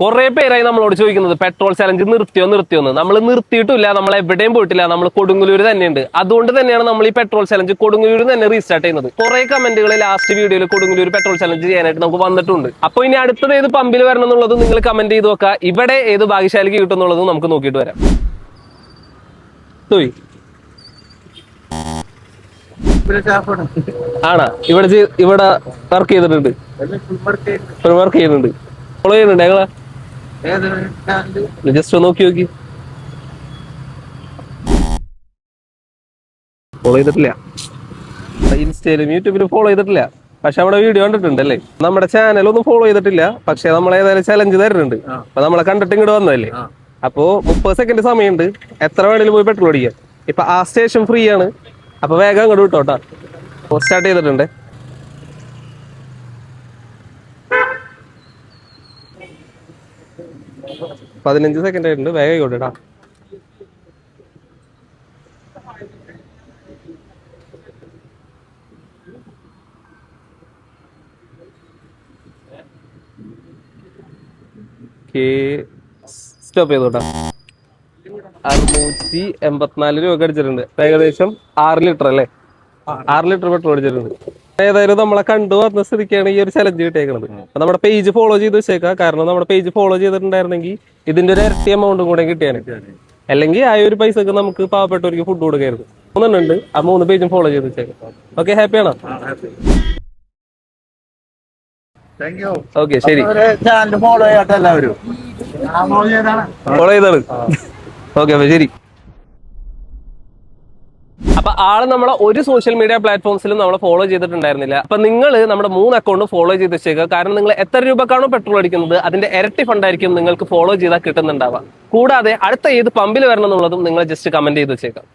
കുറെ പേരായി നമ്മളോട് ചോദിക്കുന്നത് പെട്രോൾ ചലഞ്ച് നിർത്തിയോന്ന്. നമ്മൾ നിർത്തിയിട്ടില്ല, നമ്മൾ എവിടെയും പോയിട്ടില്ല, നമ്മൾ കൊടുങ്ങല്ലൂർ തന്നെയുണ്ട്. അതുകൊണ്ട് തന്നെയാണ് നമ്മൾ ഈ പെട്രോൾ ചലഞ്ച് കൊടുങ്ങല്ലൂർ തന്നെ റീസ്റ്റാർട്ട് ചെയ്യുന്നത്. കുറെ കമന്റുകൾ ലാസ്റ്റ് വീഡിയോയിൽ കൊടുങ്ങല്ലൂർ പെട്രോൾ ചലഞ്ച് ചെയ്യാനായിട്ട് നമുക്ക് വന്നിട്ടുണ്ട്. അപ്പോൾ ഇനി അടുത്തത് ഏത് പമ്പിൽ വരണം എന്നുള്ളത് നിങ്ങൾ കമന്റ് ചെയ്ത് നോക്കുക. ഇവിടെ ഏത് ഭാഗ്യശാലിക്ക് കിട്ടും എന്നുള്ളത് നമുക്ക് നോക്കിയിട്ട് വരാം. ആണാ ഇവിടെ വർക്ക് ചെയ്തിട്ടുണ്ട്, വർക്ക് ചെയ്യുന്നുണ്ട്, ഫോളോ ചെയ്യുന്നുണ്ട് ഞങ്ങളാ. ജസ്റ്റ് നോക്കി ഫോളോ ചെയ്തിട്ടില്ല, ഇൻസ്റ്റയിലും യൂട്യൂബിലും ഫോളോ ചെയ്തിട്ടില്ല. പക്ഷെ അവിടെ വീഡിയോ കണ്ടിട്ടുണ്ടല്ലേ. നമ്മുടെ ചാനലൊന്നും ഫോളോ ചെയ്തിട്ടില്ല, പക്ഷെ നമ്മൾ ഏതായാലും ചലഞ്ച് തരുന്നുണ്ട്. അപ്പൊ നമ്മളെ കണ്ടിട്ട് ഇങ്ങോട്ട് വന്നതല്ലേ. അപ്പോ 30 സെക്കൻഡ് സമയമുണ്ട്, എത്ര വേണേലും പോയി പെട്രോൾ അടിക്കാം. ഇപ്പൊ ആ സ്റ്റേഷൻ ഫ്രീ ആണ്, അപ്പൊ വേഗം അങ്ങോട്ട് വിട്ടോട്ടാ. സ്റ്റാർട്ട് ചെയ്തിട്ടുണ്ട്. പതിനഞ്ച് സെക്കൻഡ് ആയിട്ടുണ്ട്, വേഗം ഇങ്ങോട്ടാ. സ്റ്റോപ്പ് ചെയ്തോട്ടാ. 684 രൂപ അടിച്ചിട്ടുണ്ട്. ഏകദേശം 6 ലിറ്റർ അല്ലേ, 6 ലിറ്റർ പെട്രോൾ അടിച്ചിട്ടുണ്ട്. ഏതായാലും നമ്മളെ കണ്ടു വന്ന സ്ഥിതിക്കാണ് ഈ ഒരു ചലഞ്ച് കിട്ടിയേക്കുന്നത്. അപ്പൊ നമ്മുടെ പേജ് ഫോളോ ചെയ്ത് വെച്ചേക്കാം. കാരണം നമ്മുടെ പേജ് ഫോളോ ചെയ്തിട്ടുണ്ടായിരുന്നെങ്കിൽ ഇതിന്റെ ഒരു ഇരട്ടി എമൗണ്ടും കൂടെ കിട്ടിയാണ്. അല്ലെങ്കിൽ ആ ഒരു പൈസക്ക് നമുക്ക് പാവപ്പെട്ടവർക്ക് ഫുഡ് കൊടുക്കായിരുന്നു. 3 ഉണ്ട്, ആ 3 പേജും ഫോളോ ചെയ്ത് വെച്ചേക്കാം. ഓക്കെ, ഹാപ്പിയാണോ? ഓക്കെ, ശരി, ഫോളോ ചെയ്താണ്. ഓക്കെ, അപ്പൊ ശരി. അപ്പൊ ആള് നമ്മളെ ഒരു സോഷ്യൽ മീഡിയ പ്ലാറ്റ്ഫോംസിലും നമ്മളെ ഫോളോ ചെയ്തിട്ടുണ്ടായിരുന്നില്ല. അപ്പൊ നിങ്ങൾ നമ്മുടെ 3 അക്കൗണ്ടും ഫോളോ ചെയ്ത് വെച്ചേക്കുക. കാരണം നിങ്ങൾ എത്ര രൂപക്കാണോ പെട്രോൾ അടിക്കുന്നത് അതിന്റെ ഇരട്ടി ഫണ്ടായിരിക്കും നിങ്ങൾക്ക് ഫോളോ ചെയ്താൽ കിട്ടുന്നുണ്ടാവുക. കൂടാതെ അടുത്ത ഏത് പമ്പിൽ വരണം എന്നുള്ളതും നിങ്ങൾ ജസ്റ്റ് കമന്റ് ചെയ്ത് വെച്ചേക്കാം.